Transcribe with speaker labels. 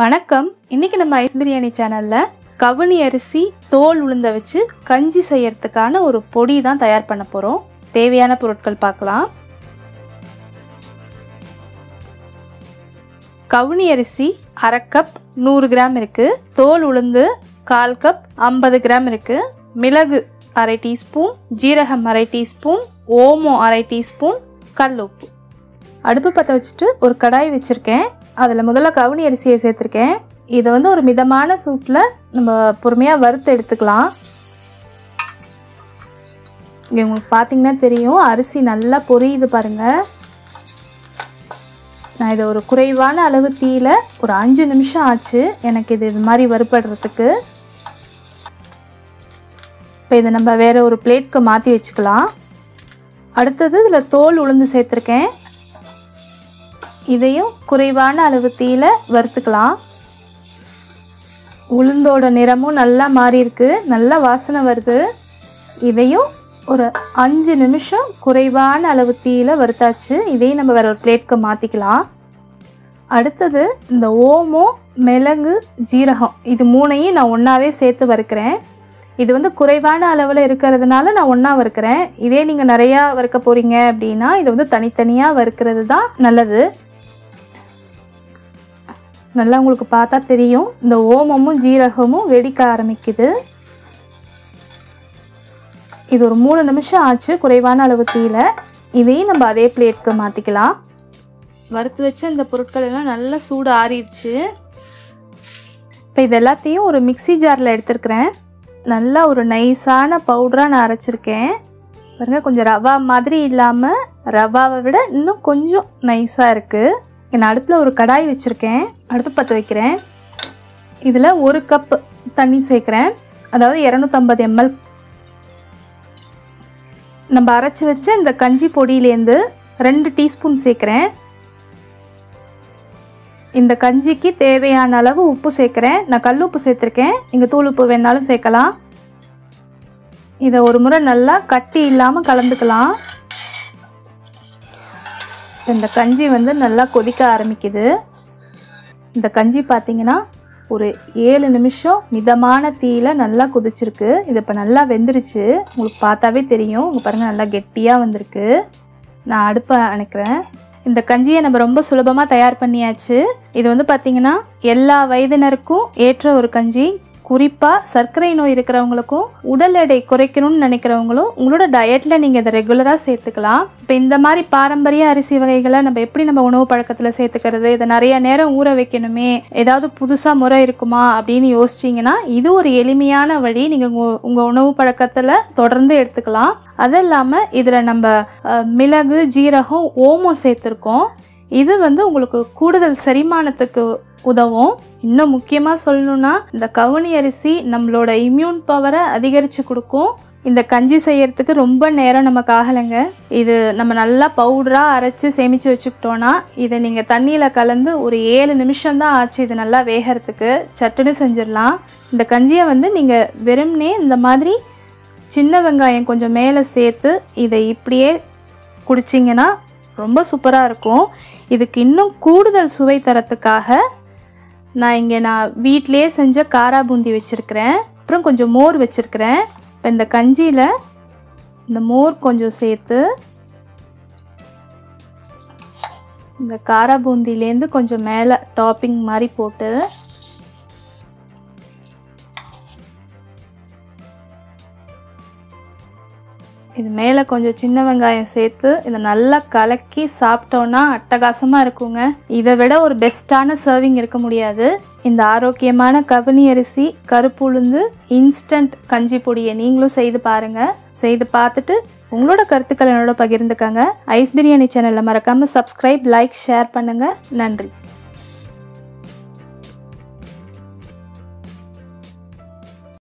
Speaker 1: வணக்கம். இன்னைக்கு நம்ம ஐஸ் பிரியாணி சேனல்ல கவுனி அரிசி தோல் உளுந்த வச்சு கஞ்சி செய்யறதுக்கான ஒரு பொடி தான் தயார் பண்ண போறோம். தேவையான பொருட்கள் பார்க்கலாம். கவுனி அரிசி 1/2 கப் 100 கிராம் இருக்கு. தோல் உளுந்து 1/4 கப் 50 கிராம் இருக்கு. மிளகு 1/2 டீஸ்பூன், ஜீரகம் 1/2 டீஸ்பூன், ஓமம் 1/2 டீஸ்பூன், கல் உப்பு. அடுப்பு பற்ற வச்சுட்டு ஒரு கடாய் வச்சுருக்கேன். அதில் முதல்ல கவுனி அரிசியை சேர்த்துருக்கேன். இதை ஒரு மிதமான சூட்டில் நம்ம பொறுமையாக வறுத்து எடுத்துக்கலாம். இங்கே உங்களுக்கு பார்த்தீங்கன்னா தெரியும், அரிசி நல்லா பொரியுது பாருங்கள். நான் இதை ஒரு குறைவான அளவு தீயில ஒரு 5 நிமிஷம் ஆச்சு எனக்கு இது மாதிரி வறுபடுறதுக்கு. இப்போ இதை நம்ம வேறு ஒரு பிளேட்க்கு மாற்றி வச்சுக்கலாம். அடுத்தது இதில் தோல் உளுந்து சேர்த்துருக்கேன். இதையும் குறைவான அளவு தீயில வறுத்துக்கலாம். உளுந்தோட நிறமும் நல்லா மாறி இருக்கு, நல்லா வாசனை வருது. இதையும் ஒரு 5 நிமிஷம் குறைவான அளவு தீயில வறுத்தாச்சு. இதையும் நம்ம வேற ஒரு பிளேட்க்கு மாற்றிக்கலாம். அடுத்தது இந்த ஓமம், மிளகு, ஜீரகம் இது மூணையும் நான் ஒன்றாவே சேர்த்து வறுக்கிறேன். இது குறைவான அளவில் இருக்கிறதுனால நான் ஒன்றா வறுக்கிறேன். இதே நீங்கள் நிறையா வறுக்க போகிறீங்க அப்படின்னா இது தனித்தனியாக வறுக்கிறது தான் நல்லது. நல்லா உங்களுக்கு பார்த்தா தெரியும், இந்த ஓமமும் ஜீரகமும் வெடிக்க ஆரம்பிக்குது. இது ஒரு 3 நிமிஷம் ஆச்சு குறைவான அளவு தீயில. இதையும் நம்ம அதே பிளேட்க்கு மாற்றிக்கலாம். வறுத்து வச்ச இந்த பொருட்கள் எல்லாம் நல்லா சூடு ஆறிடுச்சு. இப்போ இது எல்லாத்தையும் ஒரு மிக்சி ஜாரில் எடுத்துருக்கிறேன். நல்லா ஒரு நைஸான பவுடராக நான் அரைச்சிருக்கேன் பாருங்கள். கொஞ்சம் ரவா மாதிரி இல்லாமல் ரவாவை விட இன்னும் கொஞ்சம் நைஸாக இருக்குது. நான் அடுப்பில் ஒரு கடாய் வச்சுருக்கேன். அடுப்பு பற்ற வைக்கிறேன். இதில் 1 கப் தண்ணி சேர்க்குறேன், அதாவது 250 ml. நம்ம அரைச்சி வச்ச இந்த கஞ்சி பொடியிலேருந்து 2 டீஸ்பூன் சேர்க்குறேன். இந்த கஞ்சிக்கு தேவையான அளவு உப்பு சேர்க்குறேன். நான் கல் உப்பு சேர்த்துருக்கேன், நீங்கள் தூள் உப்பு வேணாலும் சேர்க்கலாம். இதை ஒரு முறை நல்லா கட்டி இல்லாமல் கலந்துக்கலாம். இந்த கஞ்சி நல்லா கொதிக்க ஆரம்பிக்குது. இந்த கஞ்சி பார்த்திங்கன்னா ஒரு 7 நிமிஷம் மிதமான தீயில நல்லா கொதிச்சிருக்கு. இது இப்போ நல்லா வெந்துருச்சு, உங்களுக்கு பார்த்தாவே தெரியும். இங்கே பாருங்கள், நல்லா கெட்டியாக வந்திருக்கு. நான் அடுப்பை அணைக்கிறேன். இந்த கஞ்சியை நம்ம ரொம்ப சுலபமாக தயார் பண்ணியாச்சு. இது பார்த்திங்கன்னா எல்லா வயதினருக்கும் ஏற்ற ஒரு கஞ்சி. குறிப்பாக சர்க்கரை நோய் இருக்கிறவங்களுக்கும் உடல் எடை குறைக்கணும்னு நினைக்கிறவங்களும் உங்களோட டயட்டில் நீங்கள் இதை ரெகுலராக சேர்த்துக்கலாம். இப்போ இந்த மாதிரி பாரம்பரிய அரிசி வகைகளை நம்ம உணவு பழக்கத்தில் சேர்த்துக்கிறது, இதை நிறைய நேரம் ஊற வைக்கணுமே, ஏதாவது புதுசாக முறை இருக்குமா அப்படின்னு யோசிச்சிங்கன்னா இது ஒரு எளிமையான வழி. நீங்கள் உங்கள் உணவு பழக்கத்தில் தொடர்ந்து எடுத்துக்கலாம். அது இல்லாமல் இதில் நம்ம மிளகு, ஜீரகம், ஓமம் சேர்த்துருக்கோம். இது உங்களுக்கு கூடுதல் செரிமானத்துக்கு உதவும். இன்னும் முக்கியமாக சொல்லணும்னா இந்த கவுனி அரிசி நம்மளோட இம்யூன் பவரை அதிகரித்து கொடுக்கும். இந்த கஞ்சி செய்யறதுக்கு ரொம்ப நேரம் நமக்கு ஆகலைங்க. இது நம்ம நல்லா பவுடராக அரைச்சி சேமித்து வச்சுக்கிட்டோன்னா இதை நீங்கள் தண்ணியில் கலந்து ஒரு 7 நிமிஷம் தான் ஆச்சு இது நல்லா வேகிறதுக்கு. சட்டுன்னு செஞ்சிடலாம். இந்த கஞ்சியை நீங்கள் வெறும்னே இந்த மாதிரி சின்ன வெங்காயம் கொஞ்சம் மேலே சேர்த்து இதை இப்படியே குடிச்சிங்கன்னா ரொம்ப சூப்பராக இருக்கும். இதுக்கு இன்னும் கூடுதல் சுவை தரத்துக்காக நான் வீட்டிலேயே செஞ்ச காரா பூந்தி வச்சுருக்கிறேன். அப்புறம் கொஞ்சம் மோர் வச்சுருக்கிறேன். இப்போ இந்த கஞ்சியில் இந்த மோர் கொஞ்சம் சேர்த்து இந்த காரா பூந்திலேருந்து கொஞ்சம் மேலே டாப்பிங் மாதிரி போட்டு இது மேலே கொஞ்சம் சின்ன வெங்காயம் சேர்த்து இதை நல்லா கலக்கி சாப்பிட்டோன்னா அட்டகாசமாக இருக்குங்க. இதை விட ஒரு பெஸ்ட்டான சர்விங் இருக்க முடியாது. இந்த ஆரோக்கியமான கவுனி அரிசி கருப்பு உளுந்து இன்ஸ்டன்ட் கஞ்சி பொடியை நீங்களும் செய்து பாருங்கள். செய்து பார்த்துட்டு உங்களோட கருத்துக்களை என்னோட பகிர்ந்துக்கங்க. ஐஸ் பிரியாணி சேனலில் மறக்காமல் சப்ஸ்கிரைப், லைக், ஷேர் பண்ணுங்கள். நன்றி.